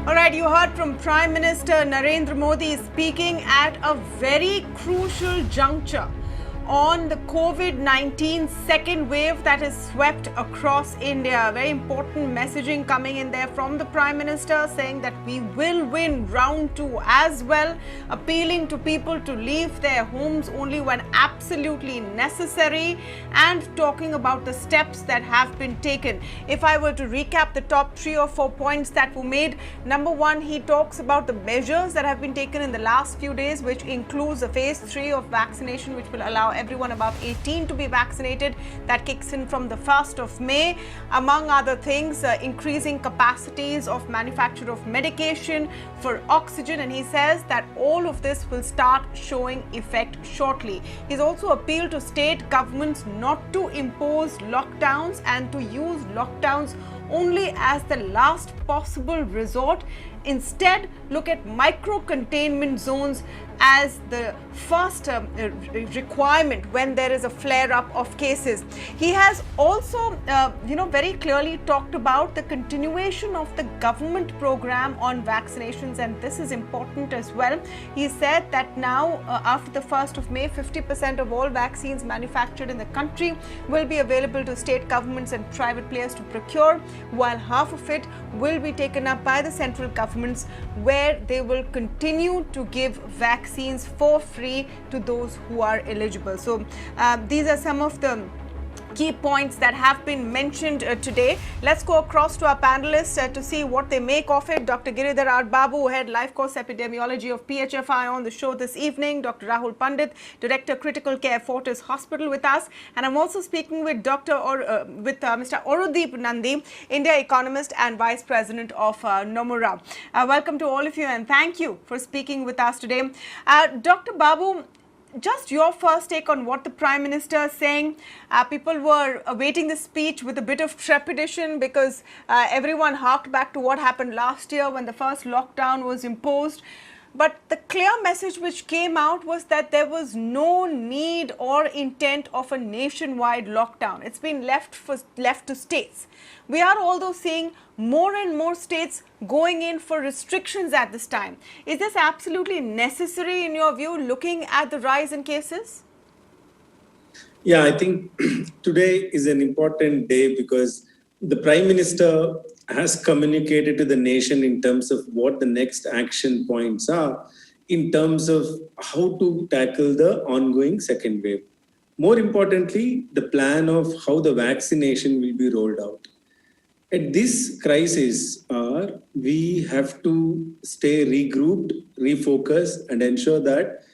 All right, you heard from Prime Minister Narendra Modi speaking at a very crucial juncture on the COVID-19 second wave that has swept across India. Very important messaging coming in there from the Prime Minister saying that we will win round 2 as well, appealing to people to leave their homes only when absolutely necessary and talking about the steps that have been taken. If I were to recap the top 3 or 4 points that were made, number 1, he talks about the measures that have been taken in the last few days, which includes the phase 3 of vaccination, which will allow everyone above 18 to be vaccinated. That kicks in from the 1st of May. Among other things, increasing capacities of manufacture of medication for oxygen, and he says that all of this will start showing effect shortly. He's also appealed to state governments not to impose lockdowns and to use lockdowns only as the last possible resort. Instead, look at micro-containment zones as the first requirement when there is a flare-up of cases. He has also, very clearly talked about the continuation of the government program on vaccinations, and this is important as well. He said that now, after the 1st of May, 50% of all vaccines manufactured in the country will be available to state governments and private players to procure, while half of it will be taken up by the central governments, where they will continue to give vaccines for free to those who are eligible. So these are some of the key points that have been mentioned today. Let's go across to our panelists to see what they make of it. Dr Giridhar R Babu, Head Lifecourse Epidemiology of PHFI, on the show this evening. Dr Rahul Pandit, Director Critical Care, Fortis Hospital, with us. And I'm also speaking with Mr Aurodeep Nandi, India Economist and Vice President of Nomura. Welcome to all of you, and thank you for speaking with us today. Dr Babu, just your first take on what the Prime Minister is saying. People were awaiting the speech with a bit of trepidation because everyone harked back to what happened last year when the first lockdown was imposed. But the clear message which came out was that there was no need or intent of a nationwide lockdown. It's been left to states. We are although seeing more and more states going in for restrictions at this time. Is this absolutely necessary in your view, looking at the rise in cases? Yeah, I think today is an important day because the Prime Minister has communicated to the nation in terms of what the next action points are in terms of how to tackle the ongoing second wave. More importantly, the plan of how the vaccination will be rolled out. At this crisis, we have to stay regrouped, refocus, and ensure that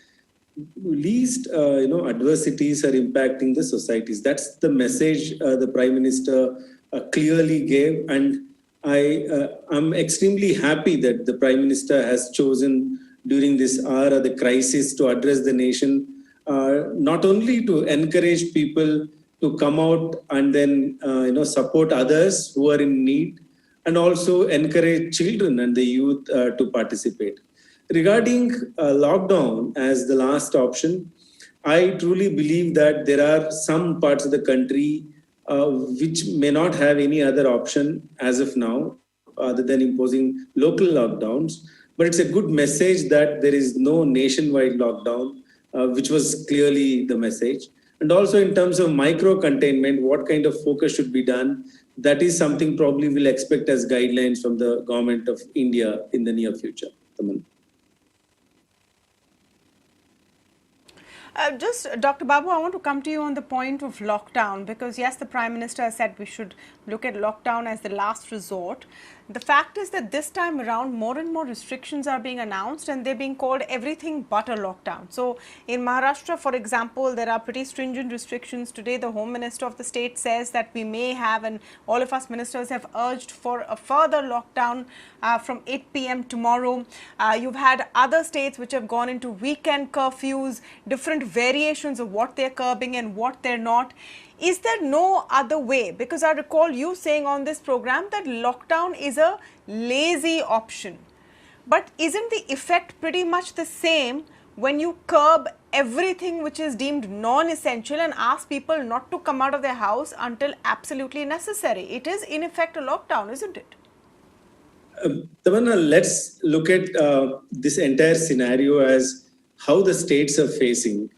least adversities are impacting the societies. That's the message the Prime Minister clearly gave, and I'm extremely happy that the Prime Minister has chosen during this hour of the crisis to address the nation, not only to encourage people to come out and then support others who are in need, and also encourage children and the youth to participate. Regarding lockdown as the last option, I truly believe that there are some parts of the country which may not have any other option as of now other than imposing local lockdowns. But it's a good message that there is no nationwide lockdown, which was clearly the message. And also in terms of micro-containment, what kind of focus should be done, that is something probably we'll expect as guidelines from the government of India in the near future. Dr. Babu, I want to come to you on the point of lockdown because, yes, the Prime Minister has said we should look at lockdown as the last resort. The fact is that this time around, more and more restrictions are being announced and they're being called everything but a lockdown. So in Maharashtra, for example, there are pretty stringent restrictions. Today, the Home Minister of the state says that we may have, and all of us ministers have urged for a further lockdown from 8 p.m. tomorrow. You've had other states which have gone into weekend curfews, different variations of what they're curbing and what they're not. Is there no other way? Because I recall you saying on this program that lockdown is a lazy option. But isn't the effect pretty much the same when you curb everything which is deemed non-essential and ask people not to come out of their house until absolutely necessary? It is in effect a lockdown, isn't it? Tamanna, let's look at this entire scenario as how the states are facing.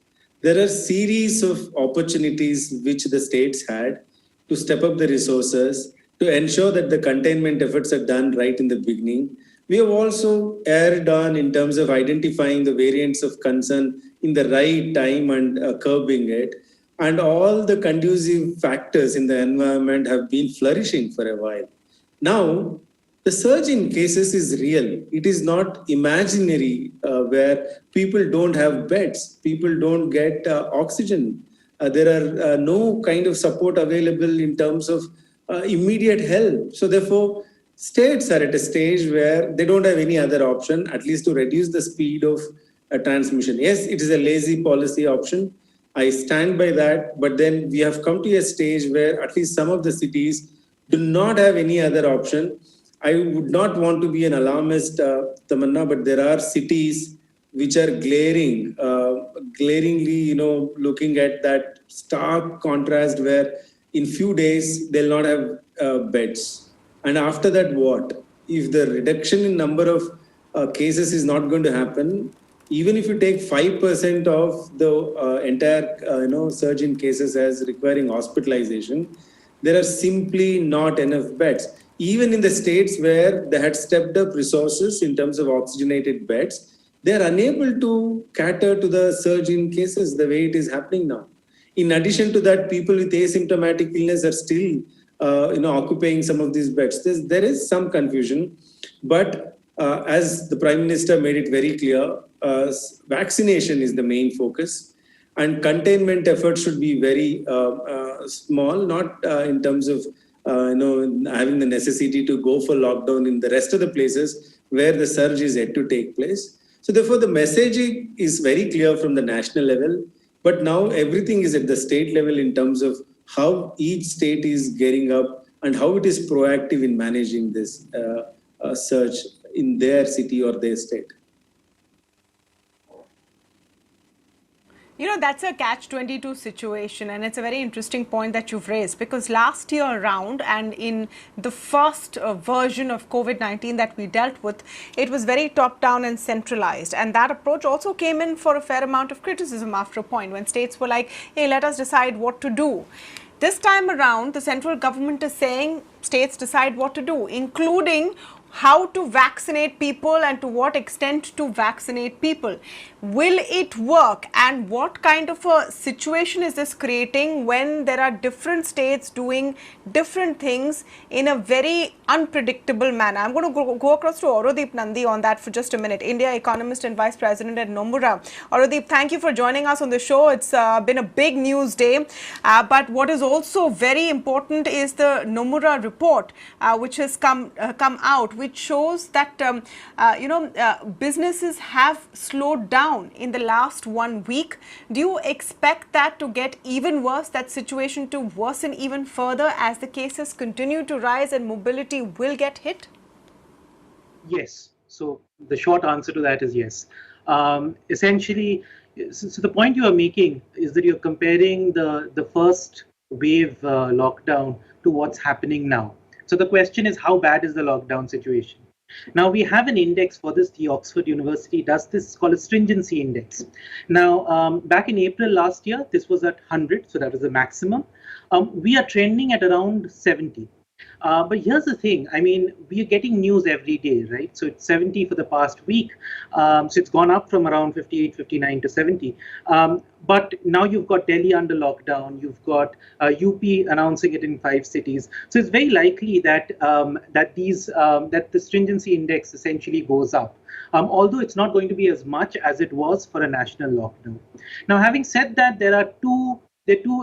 There are series of opportunities which the states had to step up the resources to ensure that the containment efforts are done right in the beginning. We have also erred on in terms of identifying the variants of concern in the right time and curbing it. And all the conducive factors in the environment have been flourishing for a while. Now, the surge in cases is real. It is not imaginary where people don't have beds, people don't get oxygen. There are no kind of support available in terms of immediate help. So, therefore, states are at a stage where they don't have any other option, at least to reduce the speed of transmission. Yes, it is a lazy policy option. I stand by that. But then we have come to a stage where at least some of the cities do not have any other option. I would not want to be an alarmist, Tamanna, but there are cities which are glaringly, looking at that stark contrast where in few days they'll not have beds. And after that, what? If the reduction in number of cases is not going to happen, even if you take 5% of the entire, surge in cases as requiring hospitalization, there are simply not enough beds. Even in the states where they had stepped up resources in terms of oxygenated beds, they are unable to cater to the surge in cases the way it is happening now. In addition to that, people with asymptomatic illness are still, occupying some of these beds. There is some confusion, but as the Prime Minister made it very clear, vaccination is the main focus, and containment efforts should be very small, not in terms of having the necessity to go for lockdown in the rest of the places where the surge is yet to take place. So therefore, the messaging is very clear from the national level, but now everything is at the state level in terms of how each state is gearing up and how it is proactive in managing this surge in their city or their state. That's a catch-22 situation, and it's a very interesting point that you've raised, because last year around and in the first version of COVID-19 that we dealt with, it was very top-down and centralized, and that approach also came in for a fair amount of criticism after a point when states were like, hey, let us decide what to do. This time around, the central government is saying states decide what to do, including how to vaccinate people and to what extent to vaccinate people. Will it work, and what kind of a situation is this creating when there are different states doing different things in a very unpredictable manner? I'm going to go across to Aurodeep Nandi on that for just a minute, India economist and vice president at Nomura. Aurodeep, thank you for joining us on the show. It's been a big news day, but what is also very important is the Nomura report which has come out, which shows that businesses have slowed down in the last 1 week. Do you expect that to get even worse, that situation to worsen even further as the cases continue to rise and mobility will get hit? Yes. So the short answer to that is yes. Essentially, so the point you are making is that you're comparing the first wave lockdown to what's happening now. So the question is, how bad is the lockdown situation? Now, we have an index for this. The Oxford University does this, called a stringency index. Now, back in April last year, this was at 100, so that was the maximum. We are trending at around 70. But here's the thing, I mean, we are getting news every day, right? So it's 70 for the past week. So it's gone up from around 58, 59 to 70. But now you've got Delhi under lockdown. You've got UP announcing it in 5 cities. So it's very likely that that the stringency index essentially goes up. Although it's not going to be as much as it was for a national lockdown. Now, having said that, there are two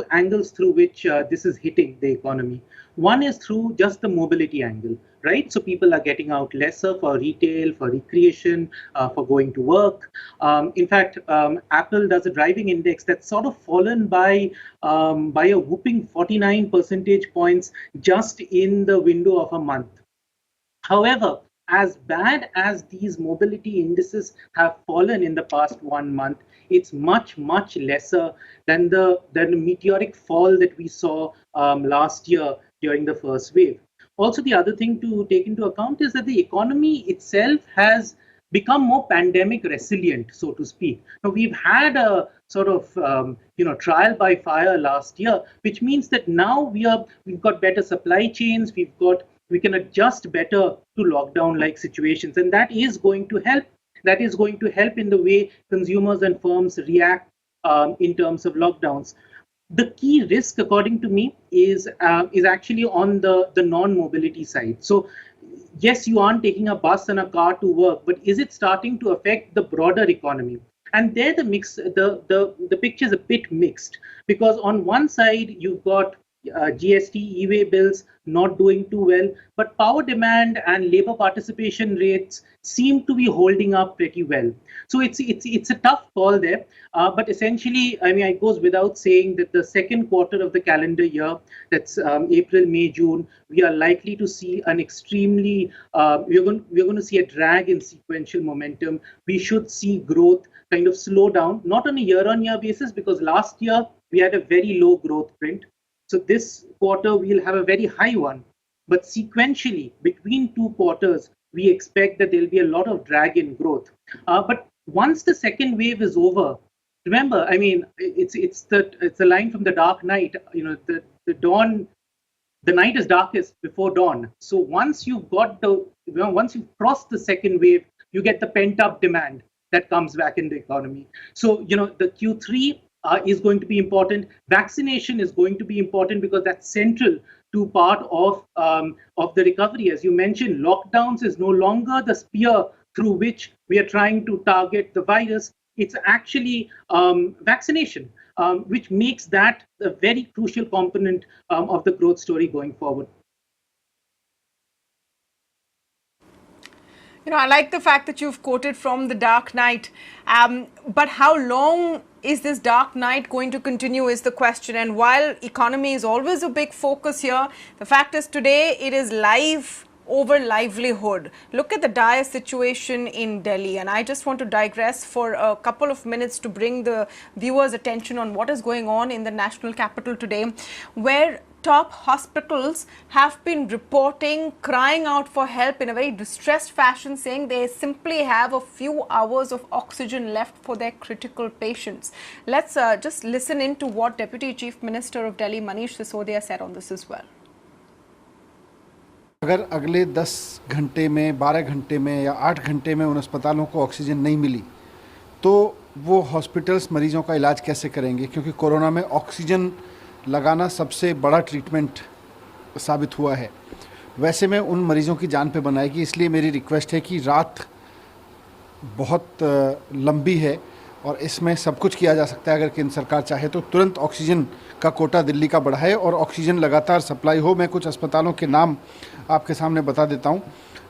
angles through which this is hitting the economy. One is through just the mobility angle, right? So people are getting out lesser for retail, for recreation, for going to work. In fact, Apple does a driving index that's sort of fallen by a whooping 49 percentage points just in the window of a month. However, as bad as these mobility indices have fallen in the past 1 month, it's much, much lesser than the meteoric fall that we saw last year during the first wave. Also, the other thing to take into account is that the economy itself has become more pandemic resilient, so to speak. Now, we've had a sort of trial by fire last year, which means that now we've got better supply chains, we can adjust better to lockdown like situations, and that is going to help. That is going to help in the way consumers and firms react in terms of lockdowns. The key risk, according to me, is actually on the non-mobility side. So, yes, you aren't taking a bus and a car to work, but is it starting to affect the broader economy? And there, the picture is a bit mixed, because on one side you've got GST, e-way bills not doing too well, but power demand and labor participation rates seem to be holding up pretty well. So it's a tough call there, but essentially, I mean, it goes without saying that the second quarter of the calendar year, that's April, May, June, we are likely to see an extremely we're going to see a drag in sequential momentum. We should see growth kind of slow down, not on a year-on-year basis, because last year we had a very low growth print. So this quarter we'll have a very high one, but sequentially between two quarters, we expect that there'll be a lot of drag in growth. But once the second wave is over, remember, I mean, it's the line from The Dark Knight. You know, the dawn, the night is darkest before dawn. So once you've once you've crossed the second wave, you get the pent up demand that comes back in the economy. So the Q3 is going to be important. Vaccination is going to be important because that's central to part of the recovery. As you mentioned, lockdowns is no longer the spear through which we are trying to target the virus. It's actually vaccination, which makes that a very crucial component of the growth story going forward. I like the fact that you've quoted from The Dark Knight. But how long is this dark night going to continue is the question. And while economy is always a big focus here, the fact is today it is life over livelihood. Look at the dire situation in Delhi. And I just want to digress for a couple of minutes to bring the viewers' attention on what is going on in the national capital today, where top hospitals have been reporting, crying out for help in a very distressed fashion, saying they simply have a few hours of oxygen left for their critical patients. Let's just listen in to what Deputy Chief Minister of Delhi, Manish Sisodia, said on this as well. अगर अगले 10 घंटे में, 12 घंटे में या 8 घंटे में उन अस्पतालों को ऑक्सीजन नहीं मिली तो वो हॉस्पिटल्स मरीजों का इलाज कैसे करेंगे, क्योंकि कोरोना में ऑक्सीजन लगाना सबसे बड़ा ट्रीटमेंट साबित हुआ है। वैसे में उन मरीजों की जान पे बनाएगी, इसलिए मेरी रिक्वेस्ट है कि रात बहुत लंबी है और इसमें सब कुछ किया जा सकता है। अगर केंद्र सरकार चाहे तो तुरंत ऑक्सीजन का कोटा दिल्ली का बढ़ाए और ऑक्सीजन लगातार सप्लाई हो। मैं कुछ अस्पतालों के नाम आपके सामने बता देता हूं।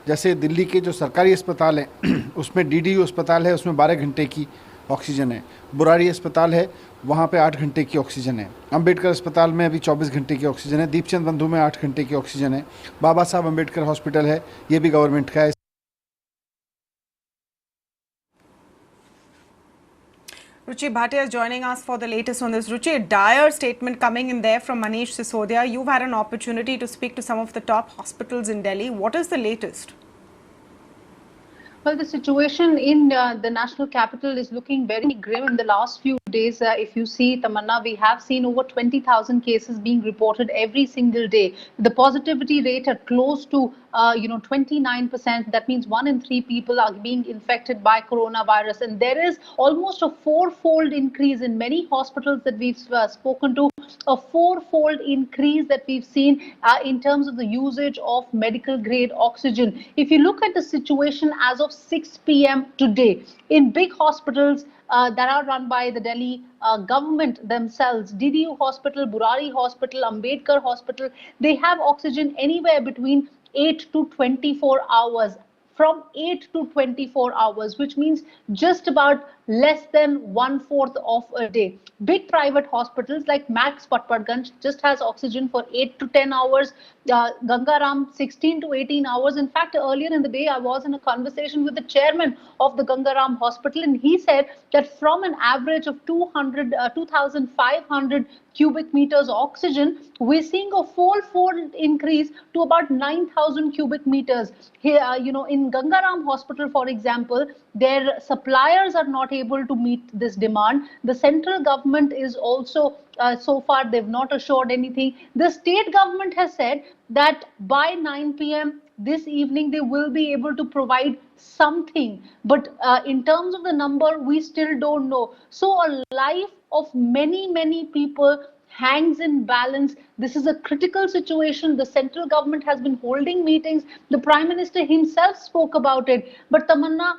जैसे दिल्ली के जो सरकारी अस्पताल हैं उसमें डीडीयू अस्पताल है, उसमें 12 घंटे की ऑक्सीजन है। बुरारी अस्पताल है, वहाँ पे 8 घंटे की ऑक्सीजन है। अंबेडकर अस्पताल में अभी 24 घंटे की ऑक्सीजन है। दीपचंद बंधु में 8 घंटे की ऑक्सीजन है। बाबा साहब अंबेडकर हॉस्पिटल है, ये भी गवर्नमेंट का है। Ruchi Bhatia is joining us for the latest on this. Ruchi, a dire statement coming in there from Manish Sisodia. You've had an opportunity to speak to some of the top hospitals in Delhi. What is the latest? Well, the situation in the national capital is looking very grim in the last few days. If you see, Tamanna, we have seen over 20,000 cases being reported every single day. The positivity rate at close to 29%. That means 1 in 3 people are being infected by coronavirus. And there is almost a 4-fold increase in many hospitals that we've spoken to, a 4-fold increase that we've seen in terms of the usage of medical grade oxygen. If you look at the situation as of 6 p.m. today, in big hospitals that are run by the Delhi government themselves, DDU Hospital, Burari Hospital, Ambedkar Hospital, they have oxygen anywhere between 8 to 24 hours. From 8 to 24 hours, which means just about less than 1/4 of a day. Big private hospitals like Max Patparganj just has oxygen for 8 to 10 hours, Gangaram 16 to 18 hours. In fact, earlier in the day, I was in a conversation with the chairman of the Gangaram hospital, and he said that from an average of 2,500 cubic meters oxygen, we're seeing a four-fold increase to about 9,000 cubic meters. Here, in Gangaram Hospital, for example, their suppliers are not able to meet this demand. The central government is also, so far, they've not assured anything. The state government has said that by 9 p.m. this evening they will be able to provide something, but in terms of the number, we still don't know. So a life of many people hangs in balance. This is a critical situation. The central government has been holding meetings. The Prime Minister himself spoke about it. But Tamanna,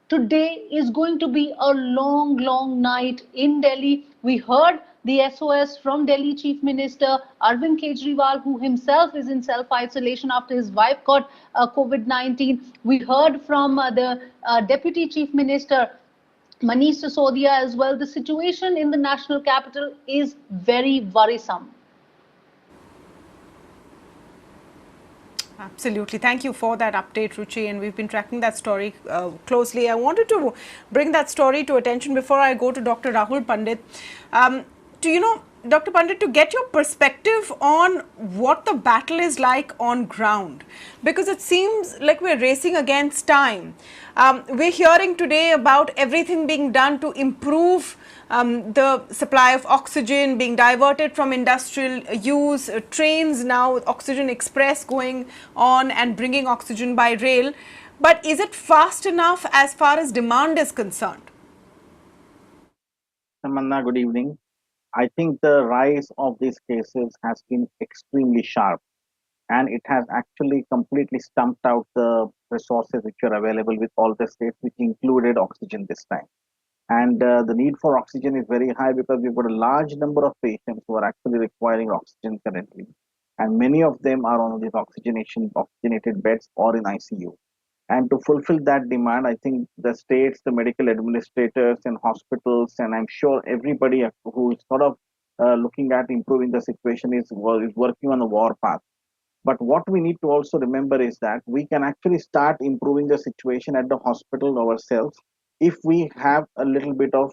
today is going to be a long night in Delhi. We heard the SOS from Delhi Chief Minister Arvind Kejriwal, who himself is in self-isolation after his wife got COVID-19. We heard from the Deputy Chief Minister Manish Sisodia as well. The situation in the national capital is very worrisome. Absolutely. Thank you for that update, Ruchi. And we've been tracking that story closely. I wanted to bring that story to attention before I go to Dr. Rahul Pandit. Dr. Pandit, to get your perspective on what the battle is like on ground, because it seems like we're racing against time. We're hearing today about everything being done to improve the supply of oxygen, being diverted from industrial use, trains now, Oxygen Express going on and bringing oxygen by rail. But is it fast enough as far as demand is concerned? Tamanna, good evening. I think the rise of these cases has been extremely sharp, and it has actually completely stumped out the resources which are available with all the states, which included oxygen this time. And the need for oxygen is very high because we've got a large number of patients who are actually requiring oxygen currently. And many of them are on these oxygenated beds or in ICU. And to fulfill that demand, I think the states, the medical administrators and hospitals, and I'm sure everybody who is sort of looking at improving the situation is working on a war path. But what we need to also remember is that we can actually start improving the situation at the hospital ourselves if we have a little bit of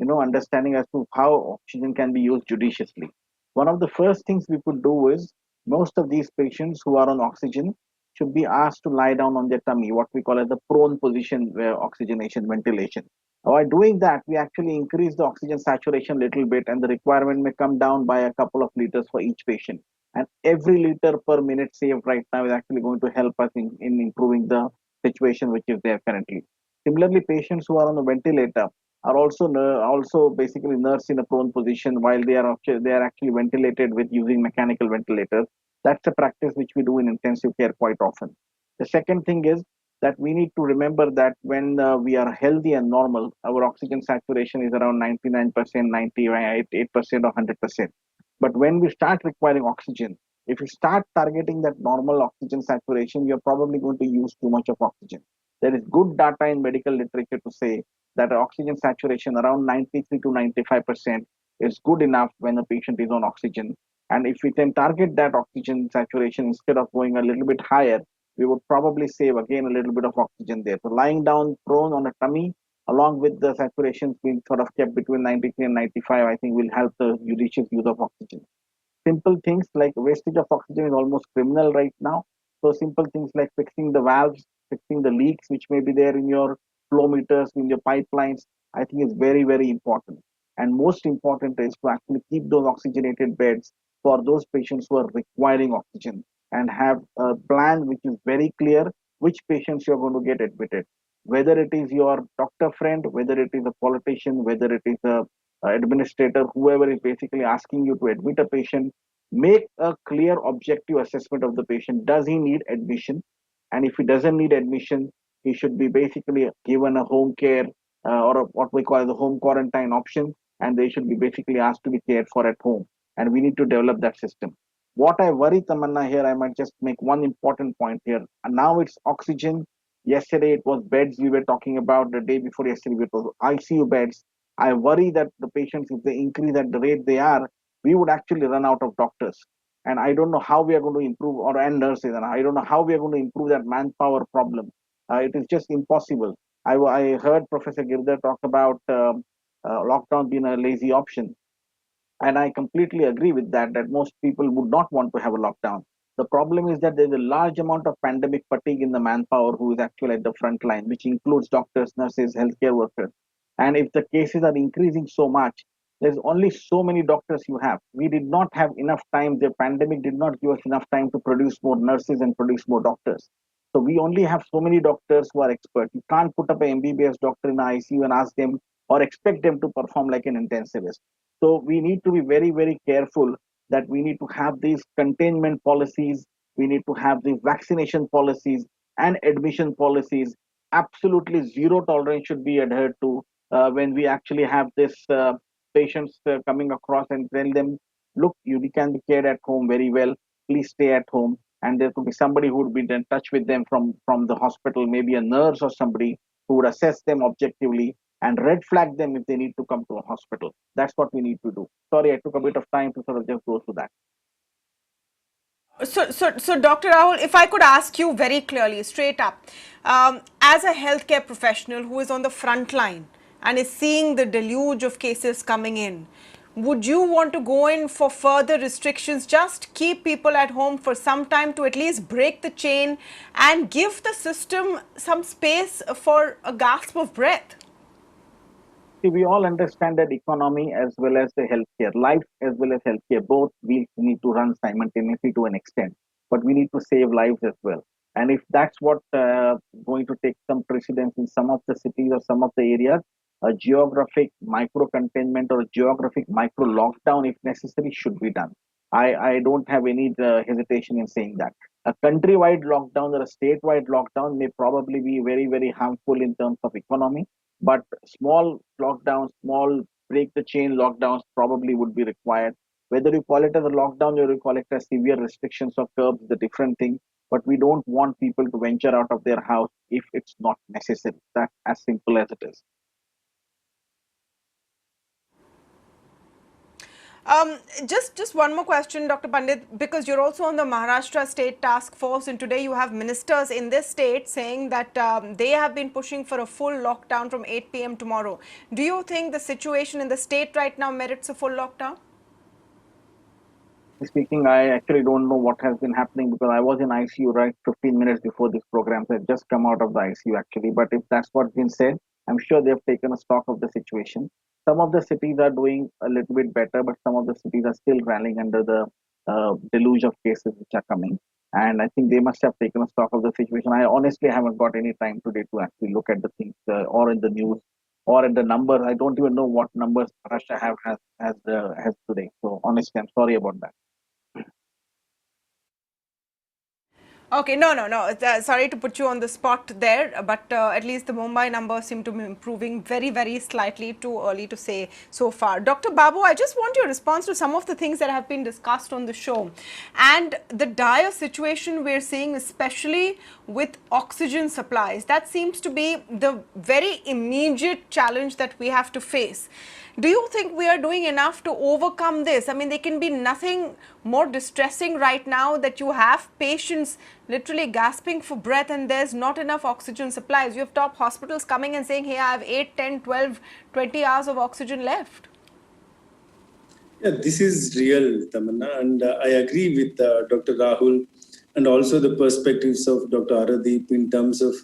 understanding as to how oxygen can be used judiciously. One of the first things we could do is most of these patients who are on oxygen should be asked to lie down on their tummy, what we call as the prone position where oxygenation ventilation. By doing that, we actually increase the oxygen saturation a little bit, and the requirement may come down by a couple of liters for each patient. And every liter per minute saved right now is actually going to help us in improving the situation which is there currently. Similarly, patients who are on a ventilator are also basically nursed in a prone position while they are actually ventilated with using mechanical ventilators. That's a practice which we do in intensive care quite often. The second thing is that we need to remember that when we are healthy and normal, our oxygen saturation is around 99%, 98%, or 100%. But when we start requiring oxygen, if you start targeting that normal oxygen saturation, you're probably going to use too much of oxygen. There is good data in medical literature to say that oxygen saturation around 93 to 95% is good enough when a patient is on oxygen. And if we then target that oxygen saturation instead of going a little bit higher, we would probably save again a little bit of oxygen there. So lying down prone on a tummy, along with the saturations being sort of kept between 93 and 95, I think will help the judicious use of oxygen. Simple things like wastage of oxygen is almost criminal right now. So simple things like fixing the valves, fixing the leaks which may be there in your flow meters, in your pipelines, I think is very important. And most important is to actually keep those oxygenated beds for those patients who are requiring oxygen, and have a plan which is very clear which patients you're going to get admitted. Whether it is your doctor friend, whether it is a politician, whether it is a administrator, whoever is basically asking you to admit a patient, make a clear objective assessment of the patient. Does he need admission? And if he doesn't need admission, he should be basically given a home care or what we call as a home quarantine option, and they should be basically asked to be cared for at home. And we need to develop that system. What I worry, Tamanna, here, I might just make one important point here. And now it's oxygen. Yesterday it was beds we were talking about. The day before yesterday it was ICU beds. I worry that the patients, if they increase at the rate they are, we would actually run out of doctors. And I don't know how we are going to improve, and nurses, and I don't know how we are going to improve that manpower problem. It is just impossible. I heard Professor Giridhar talk about lockdown being a lazy option. And I completely agree with that, that most people would not want to have a lockdown. The problem is that there's a large amount of pandemic fatigue in the manpower who is actually at the front line, which includes doctors, nurses, healthcare workers. And if the cases are increasing so much, there's only so many doctors you have. We did not have enough time. The pandemic did not give us enough time to produce more nurses and produce more doctors. So we only have so many doctors who are experts. You can't put up an MBBS doctor in the ICU and ask them or expect them to perform like an intensivist. So we need to be very, very careful that we need to have these containment policies. We need to have these vaccination policies and admission policies. Absolutely zero tolerance should be adhered to when we actually have this patients coming across and tell them, look, you can be cared at home very well. Please stay at home. And there could be somebody who would be in touch with them from the hospital, maybe a nurse or somebody who would assess them objectively and red flag them if they need to come to a hospital. That's what we need to do. Sorry, I took a bit of time to sort of just go through that. So, Dr. Rahul, if I could ask you very clearly, straight up, as a healthcare professional who is on the front line and is seeing the deluge of cases coming in, would you want to go in for further restrictions, just keep people at home for some time to at least break the chain and give the system some space for a gasp of breath? See, we all understand that economy as well as the healthcare, life as well as healthcare, both we need to run simultaneously to an extent, but we need to save lives as well. And if that's what going to take some precedence in some of the cities or some of the areas, a geographic micro containment or a geographic micro lockdown, if necessary, should be done. I don't have any hesitation in saying that. A countrywide lockdown or a statewide lockdown may probably be very, very harmful in terms of economy, but small lockdowns, small break the chain lockdowns probably would be required. Whether you call it as a lockdown or you call it as severe restrictions or curbs is a different thing. But we don't want people to venture out of their house if it's not necessary. That's as simple as it is. Just one more question, Dr. Pandit, because you're also on the Maharashtra State Task Force, and today you have ministers in this state saying that they have been pushing for a full lockdown from 8 p.m. tomorrow. Do you think the situation in the state right now merits a full lockdown? Speaking, I actually don't know what has been happening because I was in ICU right 15 minutes before this program. So I've just come out of the ICU actually. But if that's what's been said, I'm sure they've taken a stock of the situation. Some of the cities are doing a little bit better, but some of the cities are still rallying under the deluge of cases which are coming. And I think they must have taken a stock of the situation. I honestly haven't got any time today to actually look at the things or in the news or at the numbers. I don't even know what numbers Russia has today. So honestly, I'm sorry about that. Okay, no. Sorry to put you on the spot there, but at least the Mumbai numbers seem to be improving very, very slightly. Too early to say so far. Dr. Babu, I just want your response to some of the things that have been discussed on the show and the dire situation we're seeing, especially with oxygen supplies. That seems to be the very immediate challenge that we have to face. Do you think we are doing enough to overcome this? I mean, there can be nothing more distressing right now that you have patients literally gasping for breath and there's not enough oxygen supplies. You have top hospitals coming and saying, hey, I have 8, 10, 12, 20 hours of oxygen left. Yeah, this is real, Tamanna, and I agree with Dr. Rahul and also the perspectives of Dr. Aurodeep in terms of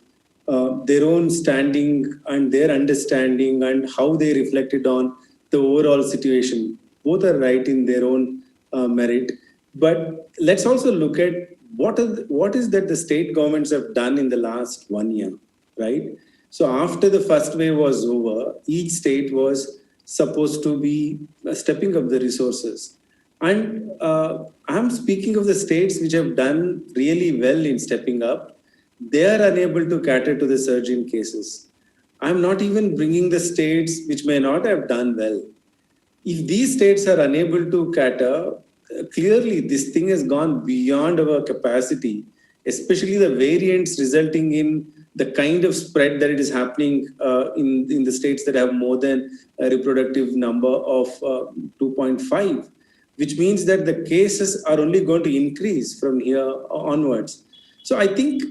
their own standing and their understanding and how they reflected on the overall situation. Both are right in their own merit. But let's also look at what is that the state governments have done in the last 1 year, right? So after the first wave was over, each state was supposed to be stepping up the resources. And I'm speaking of the states which have done really well in stepping up. They are unable to cater to the surge in cases. I'm not even bringing the states which may not have done well. If these states are unable to cater, clearly this thing has gone beyond our capacity, especially the variants resulting in the kind of spread that it is happening in the states that have more than a reproductive number of 2.5, which means that the cases are only going to increase from here onwards. So I think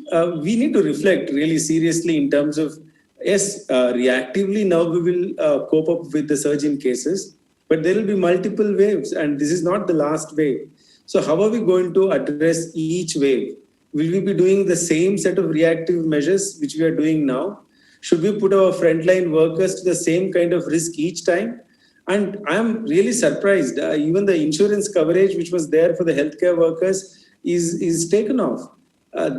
we need to reflect really seriously in terms of, yes, reactively now we will cope up with the surge in cases, But there will be multiple waves, and this is not the last wave. So how are we going to address each wave? Will we be doing the same set of reactive measures which we are doing now? Should we put our frontline workers to the same kind of risk each time? And I'm really surprised. Even the insurance coverage which was there for the healthcare workers is taken off.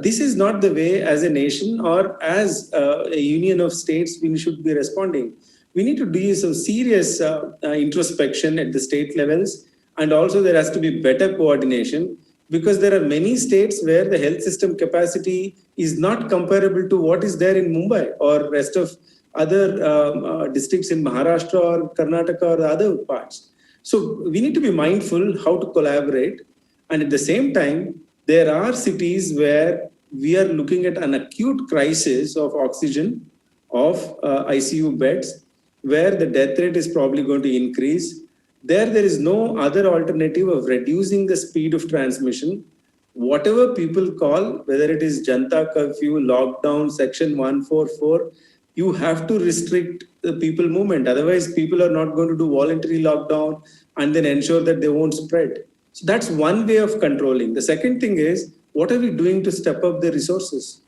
This is not the way as a nation or as a union of states we should be responding. We need to do some serious introspection at the state levels, and also there has to be better coordination, because there are many states where the health system capacity is not comparable to what is there in Mumbai or rest of other districts in Maharashtra or Karnataka or the other parts. So we need to be mindful how to collaborate. And at the same time, there are cities where we are looking at an acute crisis of oxygen, of ICU beds, where the death rate is probably going to increase. There is no other alternative of reducing the speed of transmission. Whatever people call, whether it is Janta curfew, lockdown, section 144, you have to restrict the people movement. Otherwise, people are not going to do voluntary lockdown and then ensure that they won't spread. So that's one way of controlling. The second thing is, what are we doing to step up the resources?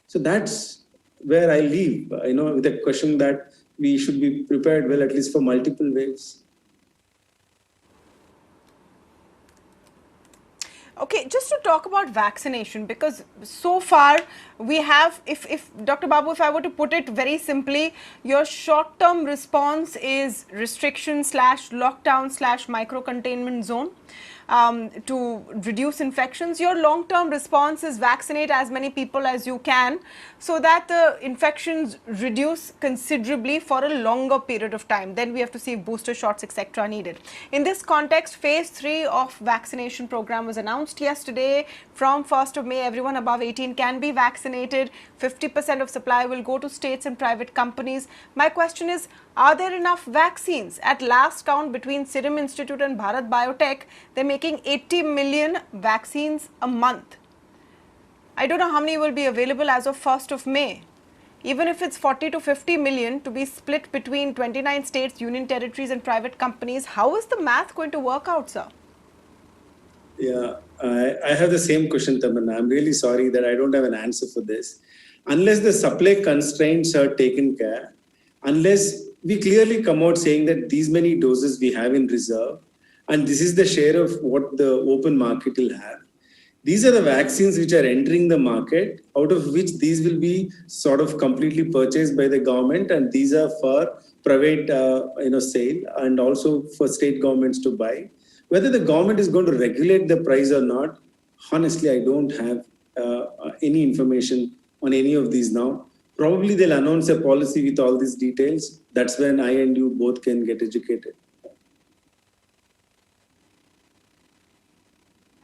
So that's where I leave, with the question that we should be prepared well, at least for multiple waves. Okay, just to talk about vaccination, because so far we have, if Dr. Babu, if I were to put it very simply, your short-term response is restriction / lockdown / micro-containment zone. To reduce infections. Your long-term response is vaccinate as many people as you can so that the infections reduce considerably for a longer period of time. Then we have to see if booster shots, etc. are needed. In this context, phase 3 of vaccination program was announced yesterday. From 1st of May, everyone above 18 can be vaccinated. 50% of supply will go to states and private companies. My question is, are there enough vaccines? At last count between Serum Institute and Bharat Biotech, they're making 80 million vaccines a month. I don't know how many will be available as of 1st of May. Even if it's 40 to 50 million to be split between 29 states, union territories and private companies, how is the math going to work out, sir? Yeah, I have the same question, Tamanna. I'm really sorry that I don't have an answer for this. Unless the supply constraints are taken care, unless we clearly come out saying that these many doses we have in reserve, and this is the share of what the open market will have. These are the vaccines which are entering the market, out of which these will be sort of completely purchased by the government, and these are for private sale and also for state governments to buy. Whether the government is going to regulate the price or not, honestly, I don't have any information on any of these now. Probably they'll announce a policy with all these details. That's when I and you both can get educated.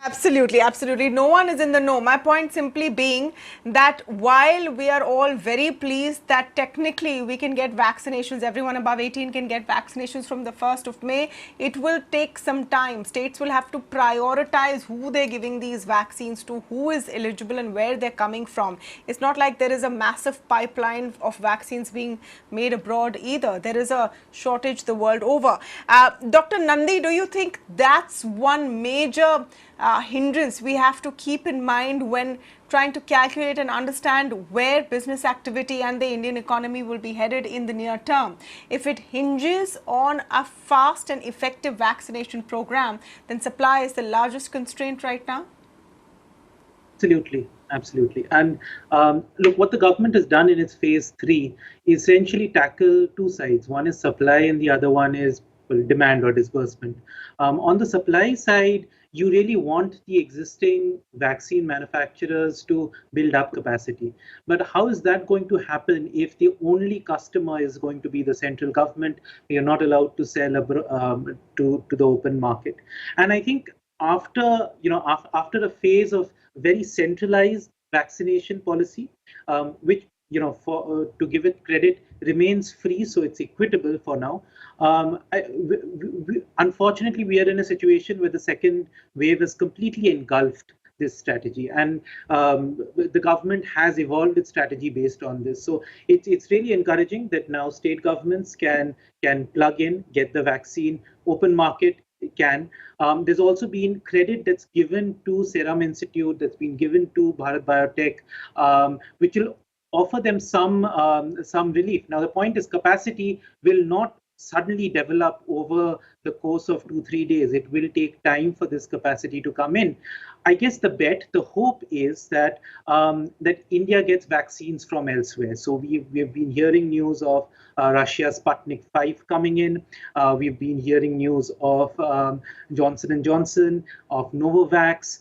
Absolutely, absolutely. No one is in the know. My point simply being that while we are all very pleased that technically we can get vaccinations, everyone above 18 can get vaccinations from the 1st of May, it will take some time. States will have to prioritize who they're giving these vaccines to, who is eligible and where they're coming from. It's not like there is a massive pipeline of vaccines being made abroad either. There is a shortage the world over. Dr. Nandi, do you think that's one major hindrance we have to keep in mind when trying to calculate and understand where business activity and the Indian economy will be headed in the near term? If it hinges on a fast and effective vaccination program, then supply is the largest constraint right now? Absolutely. Absolutely. And look, what the government has done in its phase 3 is essentially tackle two sides. One is supply and the other one is demand or disbursement. On the supply side, you really want the existing vaccine manufacturers to build up capacity. But how is that going to happen if the only customer is going to be the central government? We are not allowed to sell to the open market. And I think after a phase of very centralized vaccination policy, which to give it credit, remains free, so it's equitable for now. Unfortunately, we are in a situation where the second wave is completely engulfed this strategy, and the government has evolved its strategy based on this. So it's really encouraging that now state governments can plug in, get the vaccine. Open market can. There's also been credit that's given to Serum Institute, that's been given to Bharat Biotech, which will offer them some relief. Now the point is, capacity will not suddenly develop over the course of 2-3 days. It will take time for this capacity to come in. I guess the hope is that that India gets vaccines from elsewhere. So we've been hearing news of Russia's Sputnik 5 coming in. We've been hearing news of Johnson & Johnson, of Novavax,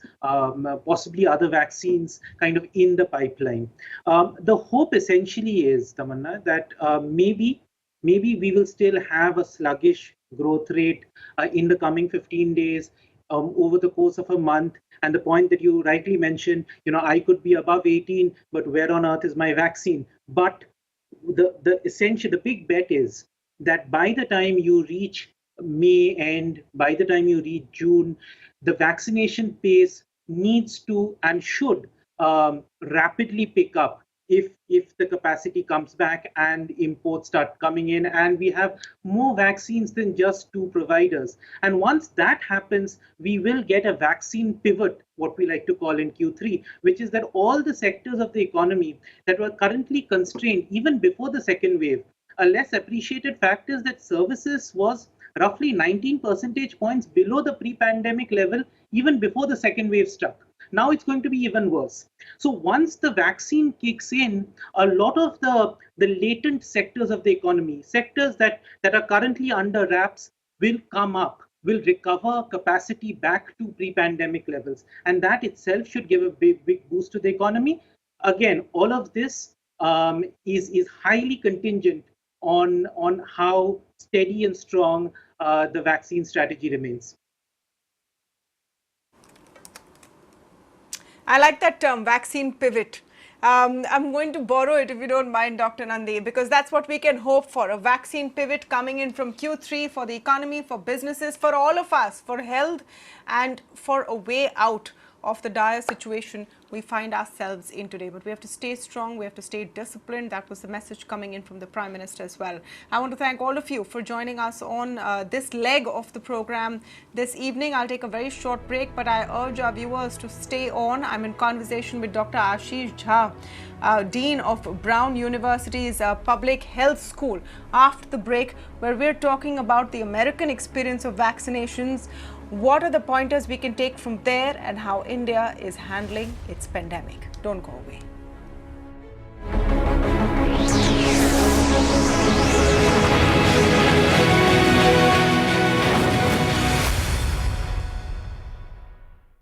possibly other vaccines kind of in the pipeline. The hope essentially is, Tamanna, that maybe we will still have a sluggish growth rate in the coming 15 days, over the course of a month. And the point that you rightly mentioned, I could be above 18, but where on earth is my vaccine? But the big bet is that by the time you reach May end, by the time you reach June, the vaccination pace needs to and should rapidly pick up if the capacity comes back and imports start coming in and we have more vaccines than just 2 providers. And once that happens, we will get a vaccine pivot, what we like to call in Q3, which is that all the sectors of the economy that were currently constrained even before the second wave, a less appreciated fact is that services was roughly 19 percentage points below the pre-pandemic level even before the second wave struck. Now it's going to be even worse. So once the vaccine kicks in, a lot of the latent sectors of the economy, sectors that are currently under wraps, will come up, will recover capacity back to pre-pandemic levels. And that itself should give a big boost to the economy. Again, all of this is highly contingent on how steady and strong the vaccine strategy remains. I like that term, vaccine pivot. I'm going to borrow it if you don't mind, Dr. Nandi, because that's what we can hope for, a vaccine pivot coming in from Q3 for the economy, for businesses, for all of us, for health, and for a way out of the dire situation we find ourselves in today. But we have to stay strong, we have to stay disciplined. That was the message coming in from the Prime Minister as well. I want to thank all of you for joining us on this leg of the program this evening. I'll take a very short break, but I urge our viewers to stay on. I'm in conversation with Dr. Ashish Jha, Dean of Brown University's Public Health School, after the break, where we're talking about the American experience of vaccinations. What are the pointers we can take from there and how India is handling its pandemic? Don't go away.